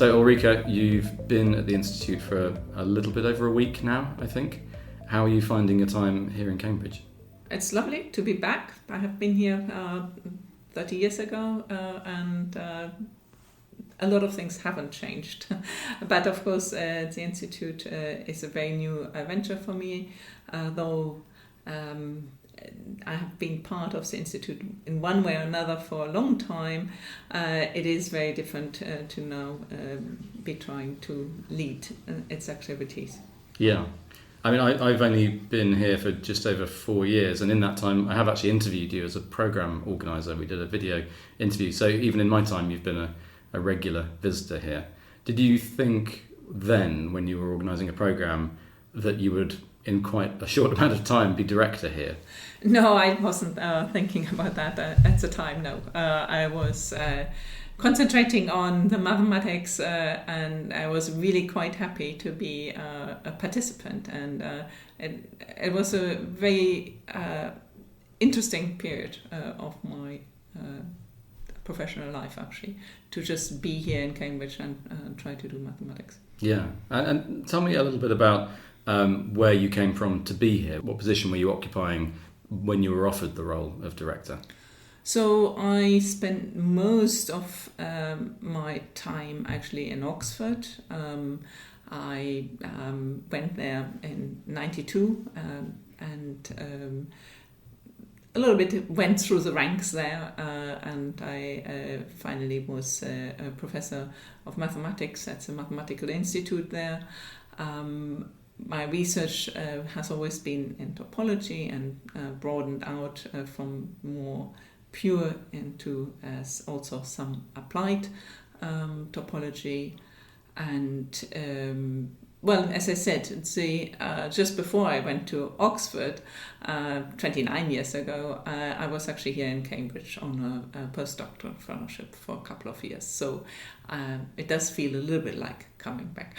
So Ulrike, you've been at the Institute for a little bit over a week now, I think. How are you finding your time here in Cambridge? It's lovely to be back. I have been here 30 years ago and a lot of things haven't changed. But of course, the Institute is a very new venture for me, though I have been part of the Institute in one way or another for a long time. It is very different to now be trying to lead its activities. Yeah. I mean, I've only been here for just over 4 years, and in that time I have actually interviewed you as a programme organiser. We did a video interview, so even in my time you've been a regular visitor here. Did you think then, when you were organising a programme, that you would, in quite a short amount of time, be director here? No, I wasn't thinking about that at the time, no. I was concentrating on the mathematics and I was really quite happy to be a participant, and it was a very interesting period of my professional life, actually, to just be here in Cambridge and try to do mathematics. Yeah, and tell me a little bit about where you came from to be here. What position were you occupying when you were offered the role of director? So I spent most of my time actually in Oxford. I went there in '92 and a little bit went through the ranks there, and I finally was a professor of mathematics at the Mathematical Institute there. My research has always been in topology and broadened out from more pure into also some applied topology. And well, as I said, just before I went to Oxford 29 years ago, I was actually here in Cambridge on a postdoctoral fellowship for a couple of years. So it does feel a little bit like coming back.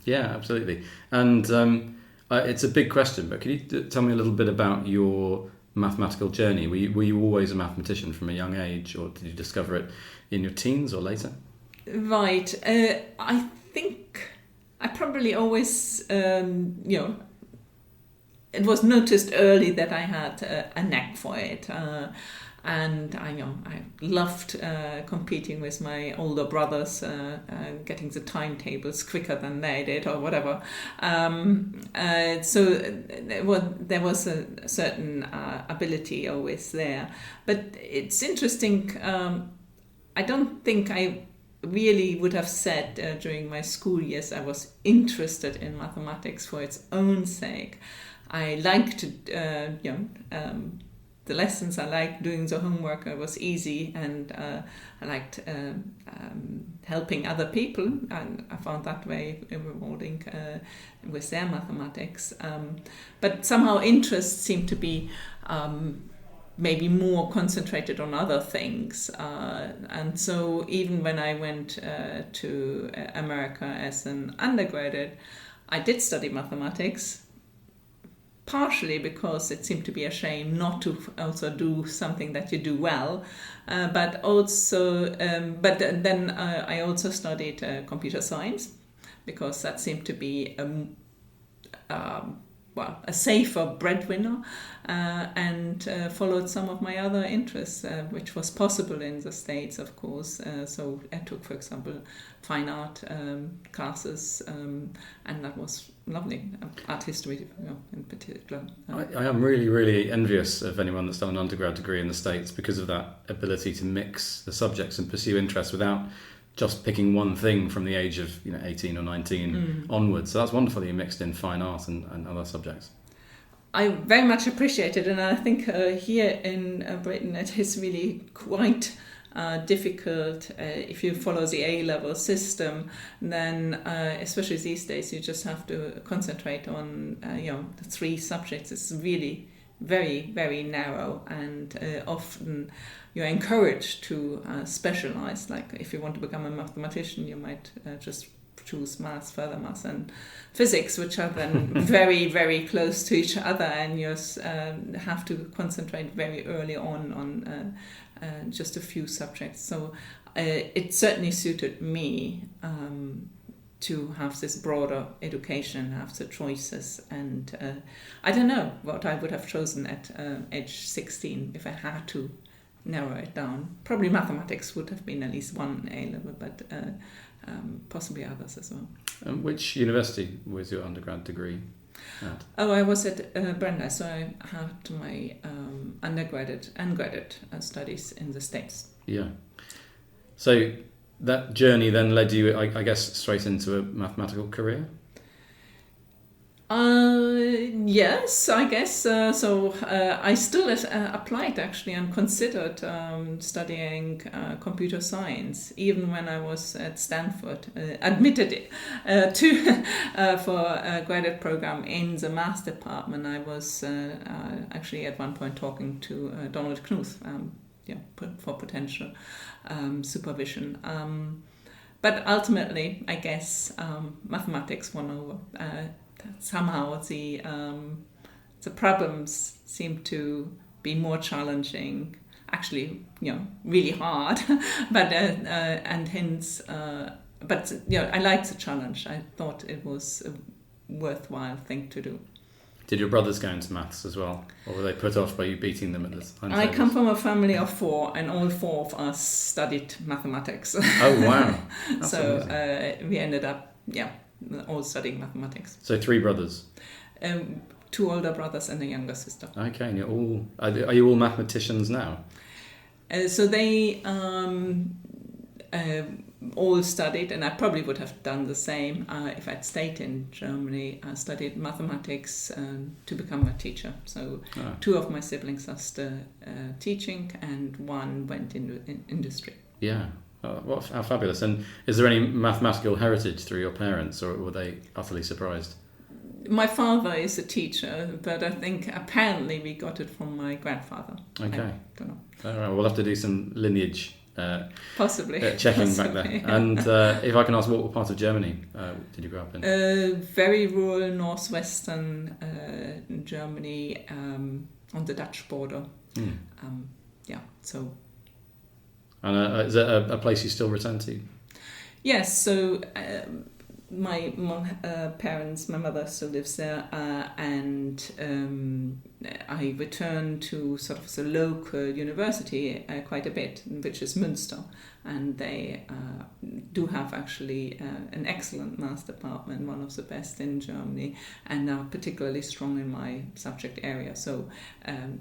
Yeah, absolutely. And it's a big question, but could you tell me a little bit about your mathematical journey? Were you always a mathematician from a young age, or did you discover it in your teens or later? Right. I think I probably always, it was noticed early that I had a knack for it. And I loved competing with my older brothers, getting the timetables quicker than they did or whatever. So there was a certain ability always there. But it's interesting, I don't think I really would have said during my school years I was interested in mathematics for its own sake. I liked the lessons, I liked doing the homework, it was easy, and I liked helping other people, and I found that very rewarding with their mathematics. But somehow interest seemed to be maybe more concentrated on other things. And so even when I went to America as an undergraduate, I did study mathematics, partially because it seemed to be a shame not to also do something that you do well, but then I also studied computer science, because that seemed to be a safer breadwinner, and followed some of my other interests, which was possible in the States, of course. So I took, for example, fine art classes, and that was lovely. Art history, in particular. I am really, really envious of anyone that's done an undergrad degree in the States, because of that ability to mix the subjects and pursue interests without just picking one thing from the age of 18 or 19 onwards. So that's wonderful that you mixed in fine art and other subjects. I very much appreciate it, and I think here in Britain it is really quite difficult if you follow the A-level system. Then, especially these days, you just have to concentrate on the 3 subjects. It's really very, very narrow, and often you're encouraged to specialize. Like if you want to become a mathematician, you might just choose maths, further maths, and physics, which are then very, very close to each other, and you have to concentrate very early on just a few subjects. So it certainly suited me, to have this broader education, have the choices. And I don't know what I would have chosen at age 16 if I had to narrow it down. Probably mathematics would have been at least one A level, but possibly others as well. Which university was your undergrad degree at? Oh, I was at Brenda, so I had my undergraduate and graduate studies in the States. Yeah. So that journey then led you, I guess, straight into a mathematical career? Yes, I guess. So I still applied actually and considered studying computer science, even when I was at Stanford, admitted to for a graduate program in the maths department. I was actually at one point talking to Donald Knuth for potential supervision. But ultimately, I guess mathematics won over. Somehow the problems seem to be more challenging, actually, really hard, but and hence, but I liked the challenge. I thought it was a worthwhile thing to do. Did your brothers go into maths as well, or were they put off by you beating them at this time? I come from a family of 4, and all 4 of us studied mathematics. Oh wow! So we ended up, all studying mathematics. So 3 brothers? 2 older brothers and a younger sister. Okay, and are you all mathematicians now? So they all studied, and I probably would have done the same if I'd stayed in Germany. I studied mathematics to become a teacher. So 2 of my siblings are still teaching, and 1 went into industry. Yeah. How fabulous. And is there any mathematical heritage through your parents, or were they utterly surprised? My father is a teacher, but I think apparently we got it from my grandfather. Okay. I don't know. All right, we'll have to do some lineage possibly checking back there. And if I can ask, what part of Germany did you grow up in? Very rural northwestern Germany, on the Dutch border. So. And is it a place you still return to? Yes, so my parents, my mother still lives there, and I return to sort of the local university quite a bit, which is Münster, and they do have actually an excellent maths department, one of the best in Germany, and are particularly strong in my subject area. So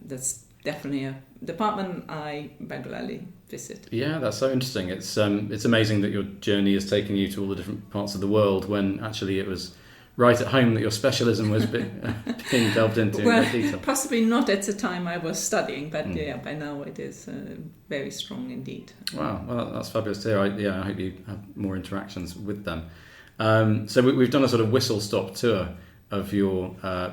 that's definitely a department I regularly visit. Yeah, that's so interesting. It's amazing that your journey has taken you to all the different parts of the world when actually it was right at home that your specialism was being delved into in great detail. Possibly not at the time I was studying, but by now it is very strong indeed. Wow, well that's fabulous to hear. I hope you have more interactions with them. So we've done a sort of whistle-stop tour of your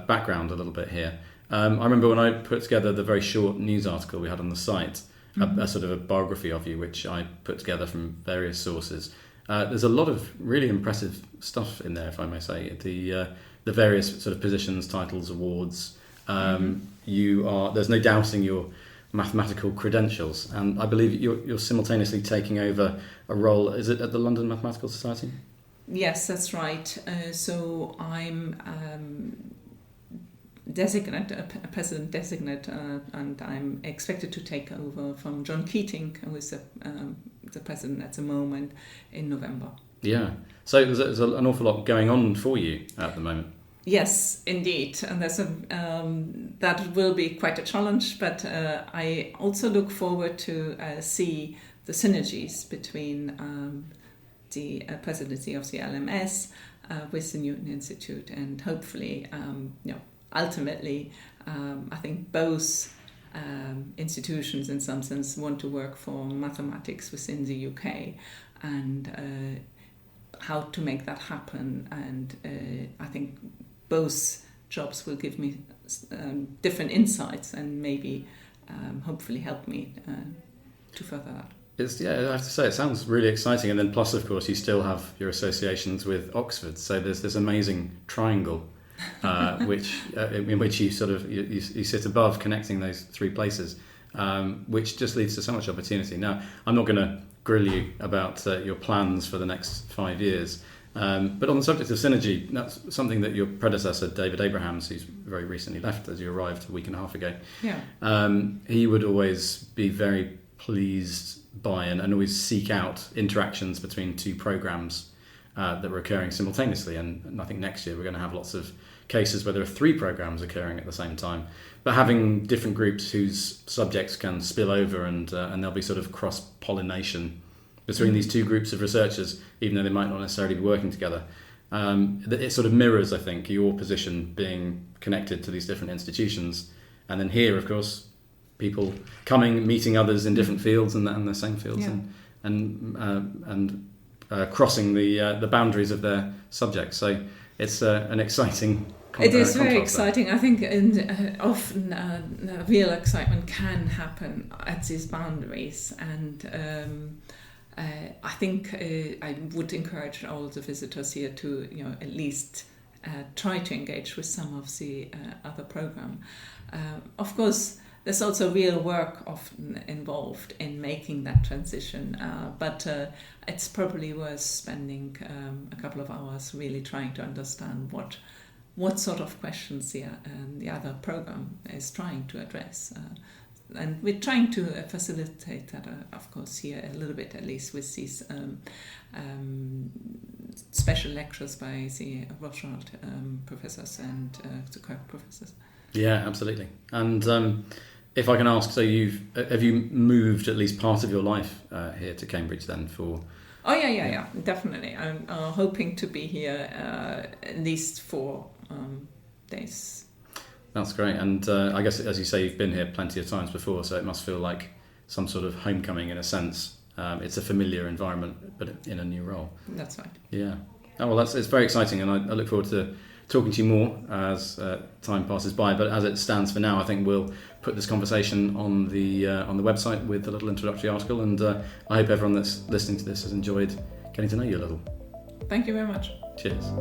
background a little bit here. I remember when I put together the very short news article we had on the site, a sort of a biography of you, which I put together from various sources. There's a lot of really impressive stuff in there, if I may say. The various sort of positions, titles, awards. There's no doubting your mathematical credentials, and I believe you're simultaneously taking over a role. Is it at the London Mathematical Society? Yes, that's right. So I'm a president designate, and I'm expected to take over from John Keating, who is the president at the moment, in November. Yeah. So there's an awful lot going on for you at the moment. Yes, indeed, and there's that will be quite a challenge. But I also look forward to see the synergies between the presidency of the LMS with the Newton Institute, and hopefully, ultimately, I think both institutions in some sense want to work for mathematics within the UK, and how to make that happen. And I think both jobs will give me different insights and maybe hopefully help me to further that. I have to say, it sounds really exciting. And then plus, of course, you still have your associations with Oxford. So there's this amazing triangle in which you sort of you sit above, connecting those 3 places, which just leads to so much opportunity. Now, I'm not going to grill you about your plans for the next 5 years. But on the subject of synergy, that's something that your predecessor, David Abrahams, who's very recently left as you arrived a week and a half ago, he would always be very pleased by and always seek out interactions between two programs that were occurring simultaneously. And I think next year we're going to have lots of cases where there are 3 programs occurring at the same time, but having different groups whose subjects can spill over and there'll be sort of cross-pollination between these 2 groups of researchers, even though they might not necessarily be working together. It sort of mirrors, I think, your position being connected to these different institutions. And then here, of course, people coming, meeting others in different fields and the same fields, and crossing the boundaries of their subjects. So it's an exciting It is very exciting. I think often real excitement can happen at these boundaries, and I think I would encourage all the visitors here to, at least try to engage with some of the other program. Of course, there's also real work often involved in making that transition, but it's probably worth spending a couple of hours really trying to understand what sort of questions the other program is trying to address. And we're trying to facilitate that, of course, here a little bit, at least with these special lectures by the Rothschild professors and the Kirk professors. Yeah, absolutely. And if I can ask, so have you moved at least part of your life here to Cambridge then for? Oh yeah, definitely. I'm hoping to be here at least 4 days. That's great. And I guess, as you say, you've been here plenty of times before, so it must feel like some sort of homecoming in a sense. It's a familiar environment, but in a new role. That's right. Yeah. Oh, well, it's very exciting, and I look forward to talking to you more as time passes by. But as it stands for now, I think we'll put this conversation on the website with a little introductory article, and I hope everyone that's listening to this has enjoyed getting to know you a little. Thank you very much. Cheers.